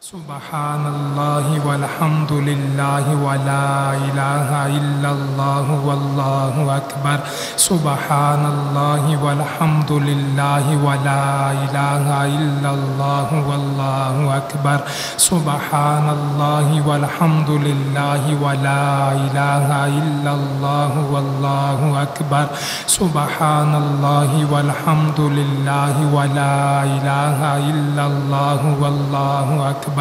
سبحان اللہ والحمد للہ ولا الہ الا اللہ واللہ اکبر سبحان اللہ والحمد للہ ولا الہ الا اللہ واللہ اکبر سبحان اللہ والحمد للہ ولا الہ الا اللہ واللہ اکبر سبحان اللہ والحمد للہ ولا الہ الا اللہ واللہ اکبر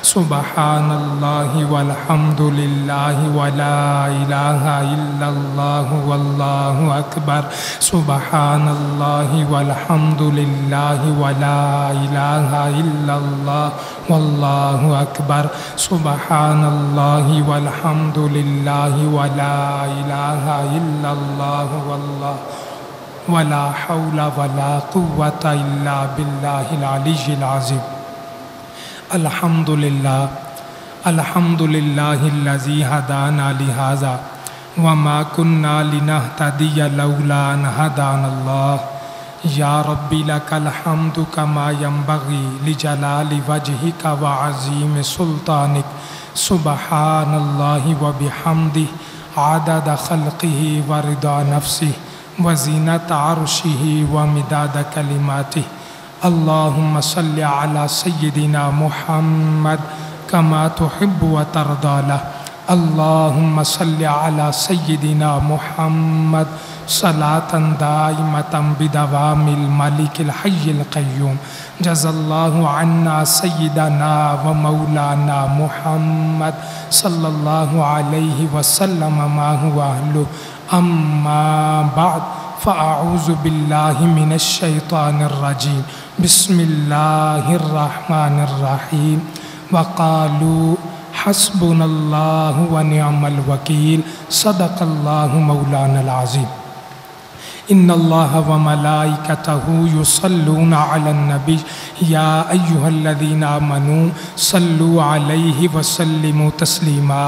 سبحان اللہ والحمد للہ ولا الہ الا اللہ واللہ اکبر سبحان اللہ والحمد للہ ولا الہ الا اللہ واللہ اکبر سبحان اللہ والحمد للہ ولا الہ الا اللہ واللہ ولا حول ولا قوة الا باللہ العلی العظیم الحمدللہ الذی ہدانا لہذا وما كنا لنہتدی لولا ان ہدانا اللہ یا ربی لک الحمد کما ینبغی لجلال وجہک وعظیم سلطانک سبحان اللہ وبحمدہ عدد خلقہ ورضا نفسہ وزینت عرشہ ومداد کلماتہ اللہم صلی علی سیدنا محمد کما تحب و ترضی لہ اللہم صلی علی سیدنا محمد صلاة دائمة بدوام الملک الحی القیوم جزا اللہ عنا سیدنا و مولانا محمد صلی اللہ علیہ وسلم ما هو اہلہ اما بعد فاعوذ باللہ من الشیطان الرجیم بسم اللہ الرحمن الرحیم وقالوا حسبنا اللہ ونعم الوکیل صدق اللہ مولانا العظیم ان اللہ وملائکتہ یصلون علی النبی یا ایہا الذین آمنوا صلوا علیہ وسلموا تسلیما۔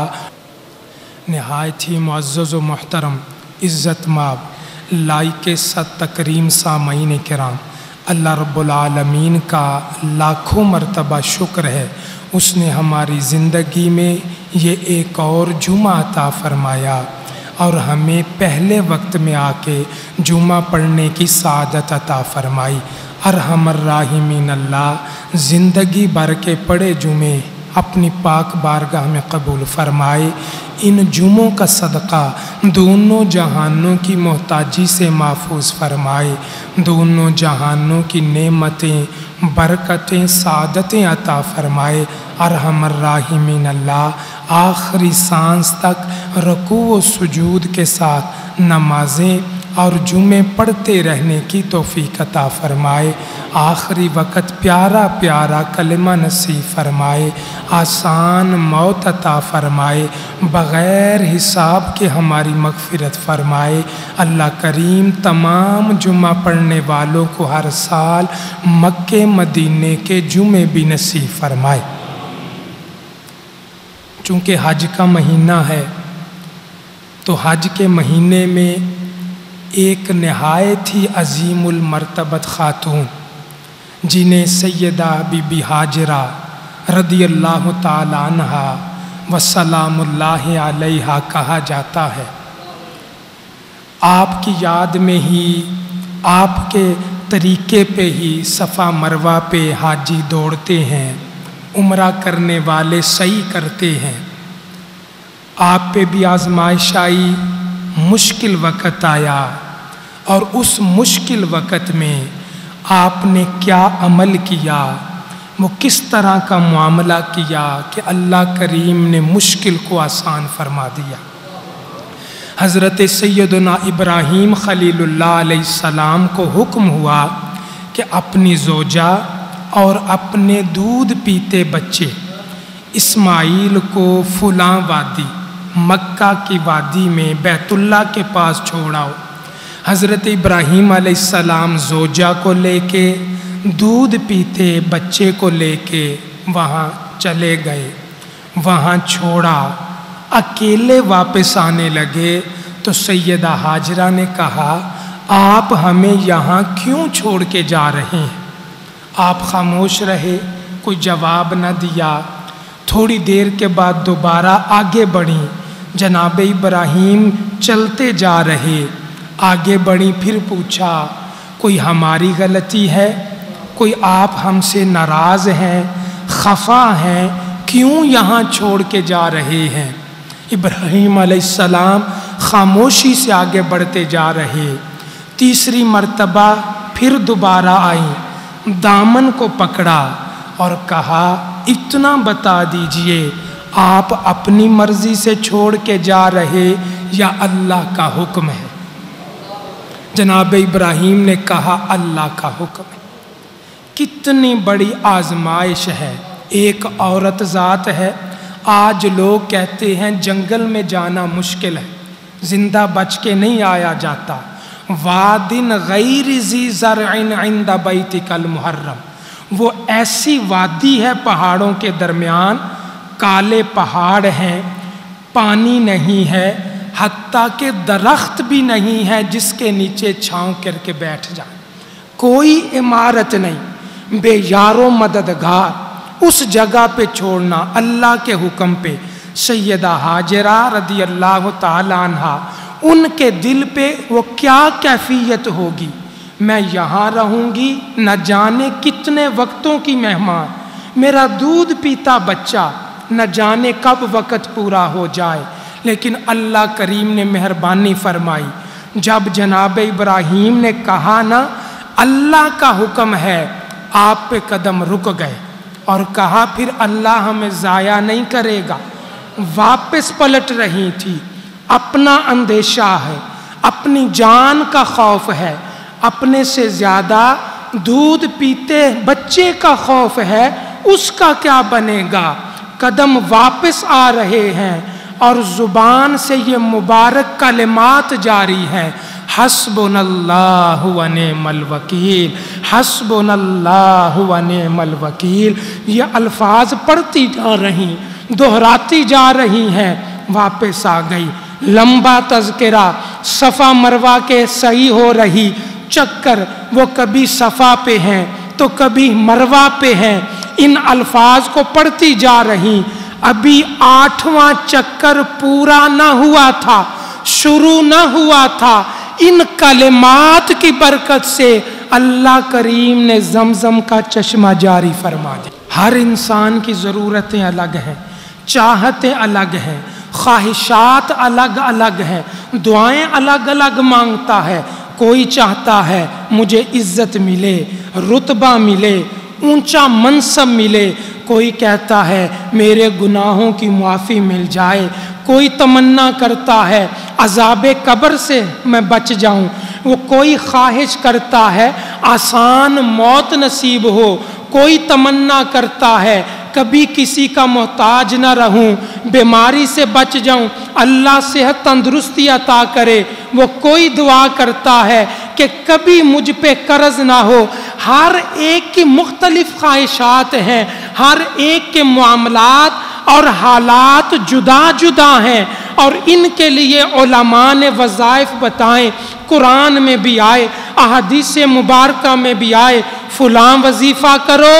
نہایت ہی معزز و محترم عزت مآب لائق صد تکریم سامعین کرام، اللہ رب العالمین کا لاکھوں مرتبہ شکر ہے، اس نے ہماری زندگی میں یہ ایک اور جمعہ عطا فرمایا اور ہمیں پہلے وقت میں آ کے جمعہ پڑھنے کی سعادت عطا فرمائی۔ ارحم الراحمین اللہ زندگی بھر کے پڑھے جمعے اپنی پاک بارگاہ میں قبول فرمائے، ان جمعوں کا صدقہ دونوں جہانوں کی محتاجی سے محفوظ فرمائے، دونوں جہانوں کی نعمتیں برکتیں سعادتیں عطا فرمائے۔ ارحم الراحمین اللہ آخری سانس تک رکوع و سجود کے ساتھ نمازیں اور جمعے پڑھتے رہنے کی توفیق عطا فرمائے، آخری وقت پیارا پیارا کلمہ نصیب فرمائے، آسان موت عطا فرمائے، بغیر حساب کے ہماری مغفرت فرمائے۔ اللہ کریم تمام جمعہ پڑھنے والوں کو ہر سال مکے مدینے کے جمعے بھی نصیب فرمائے۔ چونکہ حج کا مہینہ ہے تو حج کے مہینے میں ایک نہایت ہی عظیم المرتبت خاتون جنہیں سیدہ بی بی ہاجرہ رضی اللہ تعالی عنہا وسلام اللہ علیہا کہا جاتا ہے، آپ کی یاد میں ہی آپ کے طریقے پہ ہی صفا مروہ پہ حاجی دوڑتے ہیں، عمرہ کرنے والے سعی کرتے ہیں۔ آپ پہ بھی آزمائش آئی، مشکل وقت آیا، اور اس مشکل وقت میں آپ نے کیا عمل کیا، وہ کس طرح کا معاملہ کیا کہ اللہ کریم نے مشکل کو آسان فرما دیا۔ حضرت سیدنا ابراہیم خلیل اللہ علیہ السلام کو حکم ہوا کہ اپنی زوجہ اور اپنے دودھ پیتے بچے اسماعیل کو فلاں وادی مکہ کی وادی میں بیت اللہ کے پاس چھوڑاؤ۔ حضرت ابراہیم علیہ السلام زوجہ کو لے کے دودھ پیتے بچے کو لے کے وہاں چلے گئے، وہاں چھوڑا، اکیلے واپس آنے لگے تو سیدہ ہاجرہ نے کہا آپ ہمیں یہاں کیوں چھوڑ کے جا رہے ہیں؟ آپ خاموش رہے، کوئی جواب نہ دیا۔ تھوڑی دیر کے بعد دوبارہ آگے بڑھیں، جناب ابراہیم چلتے جا رہے، آگے بڑھیں، پھر پوچھا کوئی ہماری غلطی ہے؟ کوئی آپ ہم سے ناراض ہیں، خفا ہیں، کیوں یہاں چھوڑ کے جا رہے ہیں؟ ابراہیم علیہ السلام خاموشی سے آگے بڑھتے جا رہے۔ تیسری مرتبہ پھر دوبارہ آئیں، دامن کو پکڑا اور کہا اتنا بتا دیجئے، آپ اپنی مرضی سے چھوڑ کے جا رہے یا اللہ کا حکم ہے؟ جناب ابراہیم نے کہا اللہ کا حکم ہے۔ کتنی بڑی آزمائش ہے، ایک عورت ذات ہے۔ آج لوگ کہتے ہیں جنگل میں جانا مشکل ہے، زندہ بچ کے نہیں آیا جاتا۔ وادن غیر ذی زرع عند بیتک المحرم، وہ ایسی وادی ہے پہاڑوں کے درمیان، کالے پہاڑ ہیں، پانی نہیں ہے، حتیٰ کہ درخت بھی نہیں ہے جس کے نیچے چھاؤں کر کے بیٹھ جائے، کوئی عمارت نہیں، بے یار و مددگار، اس جگہ پہ چھوڑنا اللہ کے حکم پہ۔ سیدہ ہاجرہ رضی اللہ تعالی عنہا، ان کے دل پہ وہ کیا کیفیت ہوگی، میں یہاں رہوں گی نہ جانے کتنے وقتوں کی مہمان، میرا دودھ پیتا بچہ نہ جانے کب وقت پورا ہو جائے۔ لیکن اللہ کریم نے مہربانی فرمائی، جب جناب ابراہیم نے کہا نا اللہ کا حکم ہے، آپ پہ قدم رک گئے اور کہا پھر اللہ ہمیں ضائع نہیں کرے گا۔ واپس پلٹ رہی تھی، اپنا اندیشہ ہے، اپنی جان کا خوف ہے، اپنے سے زیادہ دودھ پیتے بچے کا خوف ہے، اس کا کیا بنے گا؟ قدم واپس آ رہے ہیں اور زبان سے یہ مبارک کلمات جاری ہیں، حسبنا اللہ و نعم الوکیل، حسبنا اللہ و نعم الوکیل۔ یہ الفاظ پڑھتی جا رہی، دہراتی جا رہی ہیں، واپس آ گئی۔ لمبا تذکرہ صفا مروہ کے صحیح ہو رہی، چکر وہ کبھی صفا پہ ہیں تو کبھی مروہ پہ ہیں، ان الفاظ کو پڑھتی جا رہی۔ ابھی 8واں چکر پورا نہ ہوا تھا، شروع نہ ہوا تھا، ان کلمات کی برکت سے اللہ کریم نے زمزم کا چشمہ جاری فرما دیا۔ ہر انسان کی ضرورتیں الگ ہیں، چاہتیں الگ ہیں، خواہشات الگ الگ ہیں، دعائیں الگ الگ مانگتا ہے۔ کوئی چاہتا ہے مجھے عزت ملے، رتبہ ملے، اونچا منصب ملے، کوئی کہتا ہے میرے گناہوں کی معافی مل جائے، کوئی تمنا کرتا ہے عذاب قبر سے میں بچ جاؤں، وہ کوئی خواہش کرتا ہے آسان موت نصیب ہو، کوئی تمنا کرتا ہے کبھی کسی کا محتاج نہ رہوں، بیماری سے بچ جاؤں، اللہ صحت تندرستی عطا کرے، وہ کوئی دعا کرتا ہے کہ کبھی مجھ پہ قرض نہ ہو۔ ہر ایک کی مختلف خواہشات ہیں، ہر ایک کے معاملات اور حالات جدا جدا ہیں، اور ان کے لیے علماء نے وظائف بتائیں، قرآن میں بھی آئے، احادیث مبارکہ میں بھی آئے، فلاں وظیفہ کرو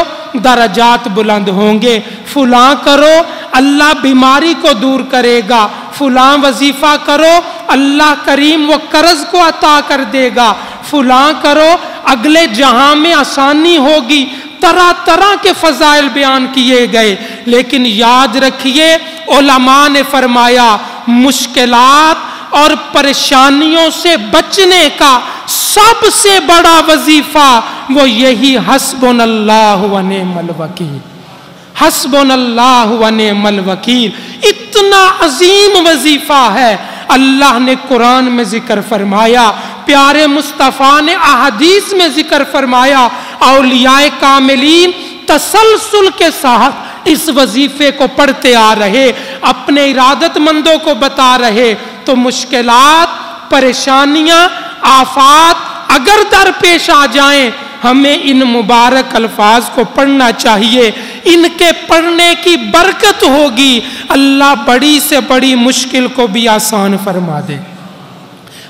درجات بلند ہوں گے، فلاں کرو اللہ بیماری کو دور کرے گا، فلاں وظیفہ کرو اللہ کریم وہ قرض کو عطا کر دے گا، فلاں کرو اگلے جہاں میں آسانی ہوگی۔ طرح طرح کے فضائل بیان کیے گئے، لیکن یاد رکھیے علماء نے فرمایا مشکلات اور پریشانیوں سے بچنے کا سب سے بڑا وظیفہ وہ یہی حسبنا اللہ و نعم الوکیل، حسبنا اللہ و نعم الوکیل۔ اتنا عظیم وظیفہ ہے، اللہ نے قرآن میں ذکر فرمایا، پیارے مصطفیٰ نے احادیث میں ذکر فرمایا، اولیاء کاملین تسلسل کے ساتھ اس وظیفے کو پڑھتے آ رہے، اپنے ارادت مندوں کو بتا رہے۔ تو مشکلات، پریشانیاں، آفات اگر درپیش آ جائیں، ہمیں ان مبارک الفاظ کو پڑھنا چاہیے، ان کے پڑھنے کی برکت ہوگی، اللہ بڑی سے بڑی مشکل کو بھی آسان فرما دے۔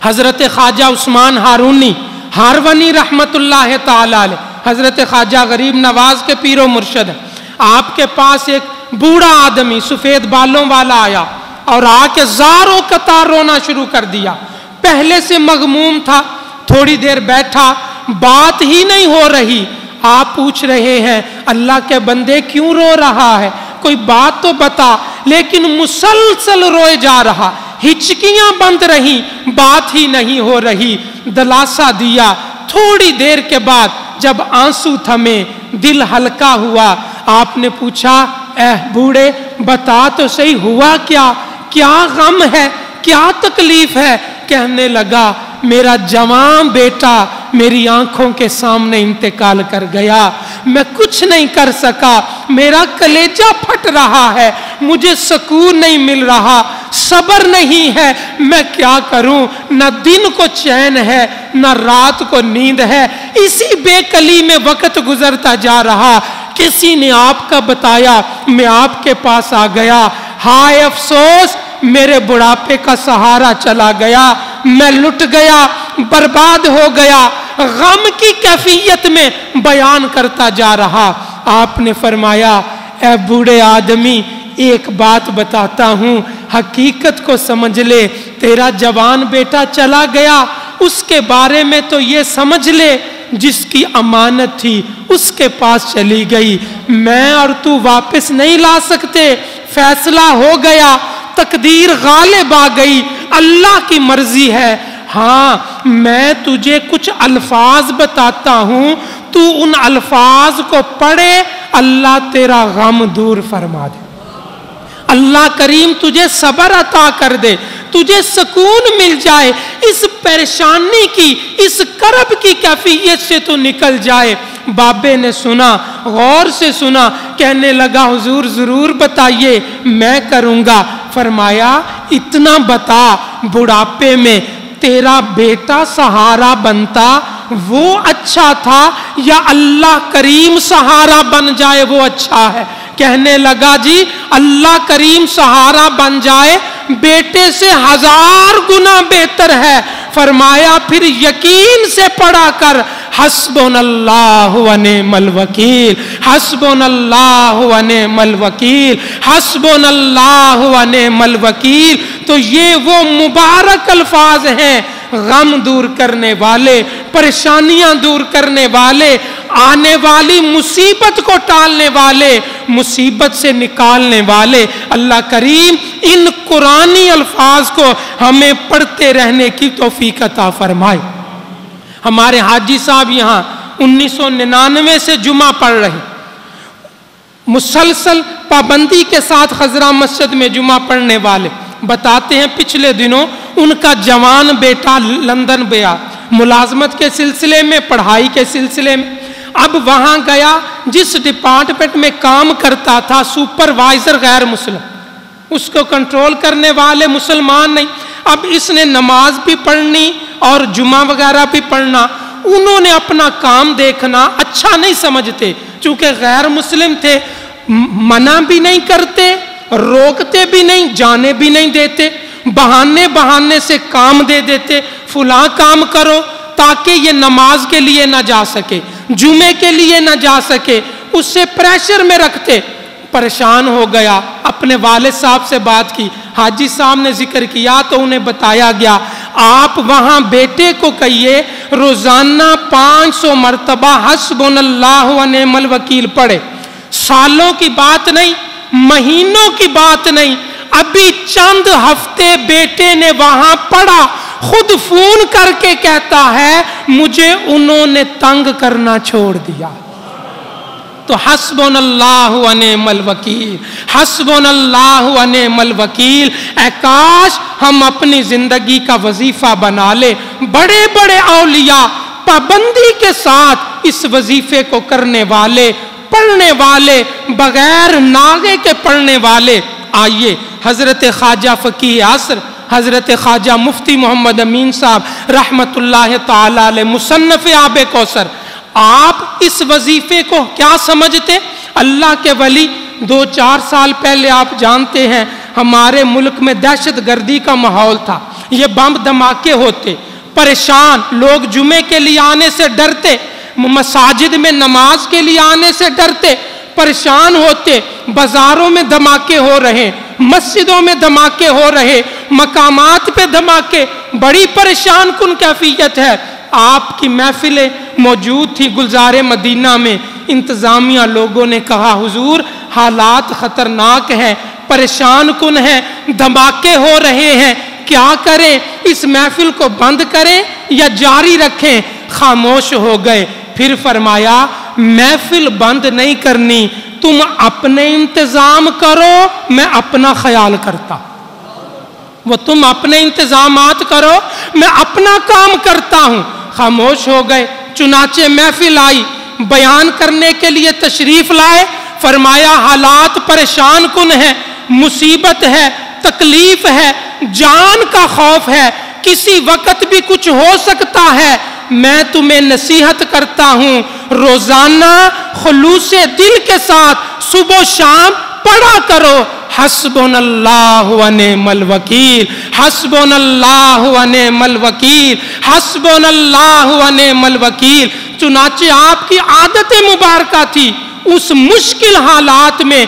حضرت خواجہ عثمان ہارونی رحمت اللہ تعالی علیہ، حضرت خواجہ غریب نواز کے پیر و مرشد ہیں، آپ کے پاس ایک بوڑھا آدمی سفید بالوں والا آیا اور آ کے زاروں قطار رونا شروع کر دیا. پہلے سے مغموم تھا, تھوڑی دیر بیٹھا, بات ہی نہیں ہو رہی. آپ پوچھ رہے ہیں اللہ کے بندے کیوں رو رہا ہے, کوئی بات تو بتا, لیکن مسلسل روئے جا رہا, ہچکیاں بند رہی, بات ہی نہیں ہو رہی. دلاسا دیا. تھوڑی دیر کے بعد جب آنسو تھمے, دل ہلکا ہوا, آپ نے پوچھا اے بوڑھے بتا تو صحیح ہوا کیا, کیا غم ہے, کیا تکلیف ہے؟ کہنے لگا میرا جوان بیٹا میری آنکھوں کے سامنے انتقال کر گیا, میں کچھ نہیں کر سکا, میرا کلیجہ پھٹ رہا ہے, مجھے سکون نہیں مل رہا, صبر نہیں ہے, میں کیا کروں, نہ دن کو چین ہے نہ رات کو نیند ہے, اسی بے کلی میں وقت گزرتا جا رہا. کسی نے آپ کا بتایا, میں آپ کے پاس آ گیا, ہائے افسوس میرے بڑھاپے کا سہارا چلا گیا, میں لٹ گیا, برباد ہو گیا. غم کی کیفیت میں بیان کرتا جا رہا. آپ نے فرمایا اے بوڑھے آدمی ایک بات بتاتا ہوں, حقیقت کو سمجھ لے, تیرا جوان بیٹا چلا گیا, اس کے بارے میں تو یہ سمجھ لے جس کی امانت تھی اس کے پاس چلی گئی, میں اور تو واپس نہیں لا سکتے, فیصلہ ہو گیا, تقدیر غالب آ گئی, اللہ کی مرضی ہے. ہاں میں تجھے کچھ الفاظ بتاتا ہوں, تو ان الفاظ کو پڑھے, اللہ تیرا غم دور فرما دے, اللہ کریم تجھے صبر عطا کر دے, تجھے سکون مل جائے, اس پریشانی کی, اس کرب کی کیفیت سے تو نکل جائے. بابے نے سنا, غور سے سنا, کہنے لگا حضور ضرور بتائیے, میں کروں گا. فرمایا اتنا بتا, بڑھاپے میں تیرا بیٹا سہارا بنتا وہ اچھا تھا یا اللہ کریم سہارا بن جائے وہ اچھا ہے؟ کہنے لگا جی اللہ کریم سہارا بن جائے بیٹے سے 1000 گنا بہتر ہے. فرمایا پھر یقین سے پڑھا کر حسبنا اللہ و نعم الوکیل, حسبنا اللہ و نعم الوکیل, حسبنا اللہ و نعم الوکیل. تو یہ وہ مبارک الفاظ ہیں, غم دور کرنے والے, پریشانیاں دور کرنے والے, آنے والی مصیبت کو ٹالنے والے, مصیبت سے نکالنے والے. اللہ کریم ان قرآنی الفاظ کو ہمیں پڑھتے رہنے کی توفیق عطا فرمائے. ہمارے حاجی صاحب یہاں 1999 سے جمعہ پڑھ رہے, مسلسل پابندی کے ساتھ خضرہ مسجد میں جمعہ پڑھنے والے, بتاتے ہیں پچھلے دنوں ان کا جوان بیٹا لندن گیا ملازمت کے سلسلے میں, پڑھائی کے سلسلے میں. اب وہاں گیا, جس ڈپارٹمنٹ میں کام کرتا تھا سپروائزر غیر مسلم, اس کو کنٹرول کرنے والے مسلمان نہیں. اب اس نے نماز بھی پڑھنی اور جمعہ وغیرہ بھی پڑھنا, انہوں نے اپنا کام دیکھنا اچھا نہیں سمجھتے, چونکہ غیر مسلم تھے, منع بھی نہیں کرتے, روکتے بھی نہیں, جانے بھی نہیں دیتے, بہانے سے کام دے دیتے, فلاں کام کرو, تاکہ یہ نماز کے لیے نہ جا سکے, جمعے کے لیے نہ جا سکے, اس سے پریشر میں رکھتے. پریشان ہو گیا, اپنے والد صاحب سے بات کی, حاجی صاحب نے ذکر کیا تو انہیں بتایا گیا آپ وہاں بیٹے کو کہیے روزانہ 500 مرتبہ حسبنا اللہ و نعم الوکیل پڑھے. سالوں کی بات نہیں, مہینوں کی بات نہیں, ابھی چند ہفتے بیٹے نے وہاں پڑھا, خود فون کر کے کہتا ہے مجھے انہوں نے تنگ کرنا چھوڑ دیا. تو حسبنا اللہ و نعم الوکیل, حسبنا اللہ و نعم الوکیل. اے کاش ہم اپنی زندگی کا وظیفہ بنا لے. بڑے بڑے اولیاء پابندی کے ساتھ اس وظیفے کو کرنے والے, پڑھنے والے, بغیر ناغے کے پڑھنے والے. آئیے حضرت خواجہ فقیہ عصر حضرت خواجہ مفتی محمد امین صاحب رحمت اللہ تعالی علیہ مصنف آب کوثر, آپ اس وظیفے کو کیا سمجھتے؟ اللہ کے ولی 2-4 سال پہلے آپ جانتے ہیں ہمارے ملک میں دہشت گردی کا ماحول تھا, یہ بم دھماکے ہوتے, پریشان لوگ جمعے کے لیے آنے سے ڈرتے, مساجد میں نماز کے لیے آنے سے ڈرتے, پریشان ہوتے، بازاروں میں دھماکے ہو رہے، مسجدوں میں دھماکے ہو رہے، مقامات پہ دھماکے، بڑی پریشان کن کیفیت ہے۔ آپ کی محفلیں موجود تھی گلزار مدینہ میں، انتظامیہ لوگوں نے کہا حضور حالات خطرناک ہیں، پریشان کن ہیں، دھماکے ہو رہے ہیں، کیا کریں؟ اس محفل کو بند کریں یا جاری رکھیں؟ خاموش ہو گئے۔ پھر فرمایا محفل بند نہیں کرنی، تم اپنے انتظام کرو، میں اپنا خیال کرتا۔ وہ تم اپنے انتظامات کرو، میں اپنا کام کرتا ہوں۔ خاموش ہو گئے۔ چنانچہ محفل آئی، بیان کرنے کے لیے تشریف لائے، فرمایا حالات پریشان کن ہیں، مصیبت ہے، تکلیف ہے، جان کا خوف ہے، کسی وقت بھی کچھ ہو سکتا ہے۔ میں تمہیں نصیحت کرتا ہوں روزانہ خلوص دل کے ساتھ صبح و شام پڑھا کرو حسبنا اللہ و نعم الوکیل، حسبنا اللہ و نعم الوکیل، حسبنا اللہ و نعم الوکیل۔ چنانچہ آپ کی عادت مبارکہ تھی اس مشکل حالات میں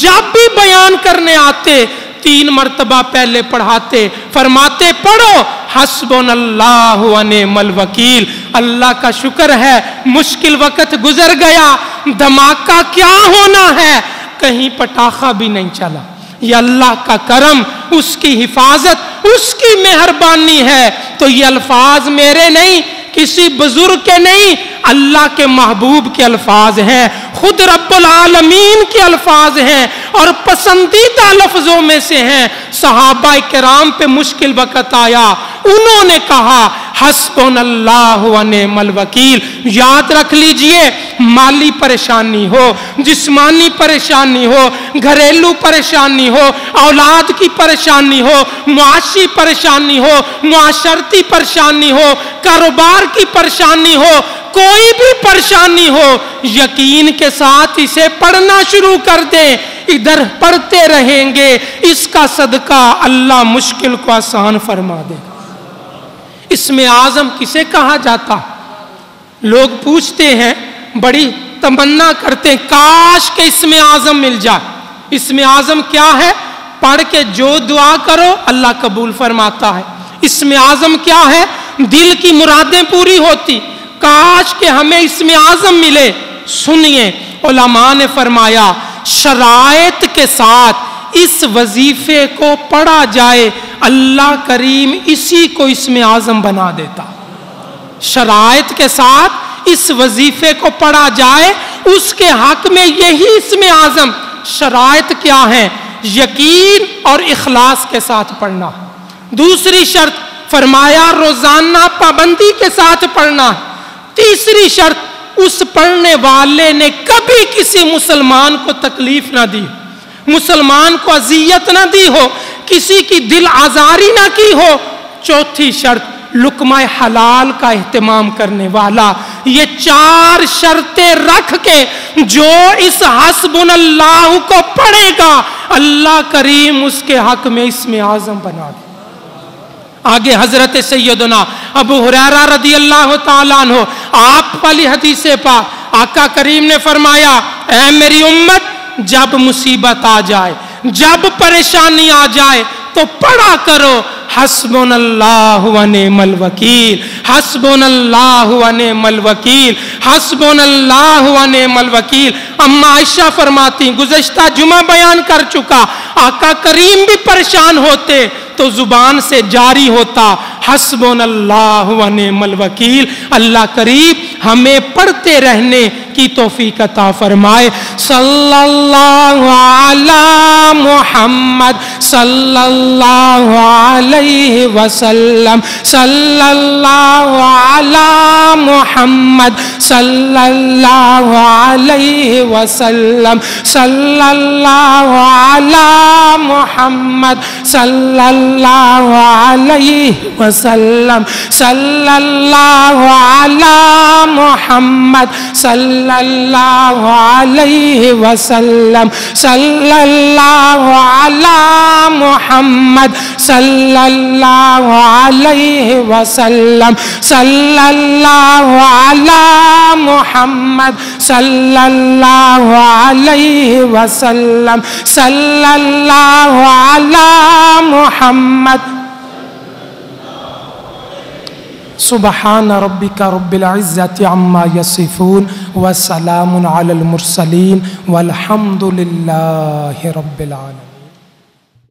جب بھی بیان کرنے آتے 3 مرتبہ پہلے پڑھاتے، فرماتے پڑھو حسبنا اللہ و نعم الوکیل۔ اللہ کا شکر ہے مشکل وقت گزر گیا، دھماکہ کیا ہونا ہے، کہیں پٹاخہ بھی نہیں چلا۔ یہ اللہ کا کرم، اس کی حفاظت، اس کی مہربانی ہے۔ تو یہ الفاظ میرے نہیں، کسی بزرگ کے نہیں، اللہ کے محبوب کے الفاظ ہیں، خود رب العالمین کے الفاظ ہیں اور پسندیدہ لفظوں میں سے ہیں۔ صحابہ کرام پہ مشکل وقت آیا، انہوں نے کہا حسبنا اللہ و نعم الوکیل۔ یاد رکھ لیجئے مالی پریشانی ہو، جسمانی پریشانی ہو، گھریلو پریشانی ہو، اولاد کی پریشانی ہو، معاشی پریشانی ہو، معاشرتی پریشانی ہو، کاروبار کی پریشانی ہو، کوئی بھی پریشانی ہو، یقین کے ساتھ اسے پڑھنا شروع کر دیں، ادھر پڑھتے رہیں گے، اس کا صدقہ اللہ مشکل کو آسان فرما دے گا۔ اسم اعظم کسے کہا جاتا؟ لوگ پوچھتے ہیں، بڑی تمنا کرتے ہیں کاش کہ اسم اعظم مل جائے۔ اسم اعظم کیا ہے؟ پڑھ کے جو دعا کرو اللہ قبول فرماتا ہے۔ اسم اعظم کیا ہے؟ دل کی مرادیں پوری ہوتی۔ کاش کہ ہمیں اسم اعظم ملے۔ سنیے علماء نے فرمایا شرائط کے ساتھ اس وظیفے کو پڑھا جائے اللہ کریم اسی کو اسم اعظم بنا دیتا۔ شرائط کے ساتھ اس وظیفے کو پڑھا جائے اس کے حق میں یہی اسم اعظم۔ شرائط کیا ہیں؟ یقین اور اخلاص کے ساتھ پڑھنا۔ دوسری شرط فرمایا روزانہ پابندی کے ساتھ پڑھنا۔ تیسری شرط اس پڑھنے والے نے کبھی کسی مسلمان کو تکلیف نہ دی، مسلمان کو اذیت نہ دی ہو، کسی کی دل آزاری نہ کی ہو۔ چوتھی شرط لقمہ حلال کا اہتمام کرنے والا۔ یہ 4 شرطیں رکھ کے جو اس حسبنا اللہ کو پڑھے گا اللہ کریم اس کے حق میں اسم اعظم بنا دے۔ آگے حضرت سیدنا ابو ہریرہ رضی اللہ تعالیٰ عنہ آپ والی حدیث پاک آقا کریم نے فرمایا اے میری امت جب مصیبت آ جائے، جب پریشانی آ جائے تو پڑھا کرو حسبنا اللہ و نعم الوکیل، حسبنا اللہ و نعم الوکیل، حسبنا اللہ و نعم الوکیل۔ اما عائشہ فرماتی گزشتہ جمعہ بیان کر چکا، آقا کریم بھی پریشان ہوتے تو زبان سے جاری ہوتا حسبنا اللہ و نعم الوکیل۔ اللہ کریم ہمیں پڑھتے رہنے کی توفیق عطا فرمائے۔ صلی اللہ علی محمد صلی اللہ علیہ وسلم، صلی اللہ علی محمد صلی اللہ علیہ وسلم، صلی اللہ علی محمد صلی اللہ علیہ وسلم صلی اللہ علی محمد صلی اللہ علیہ وسلم صلی اللہ علی محمد صلی اللہ علیہ وسلم صلی اللہ علی محمد صلی اللہ علیہ وسلم صلی اللہ علی محمد. سبحان ربک رب العزة عما یصفون وسلام علی المرسلین والحمد للہ رب العالمین.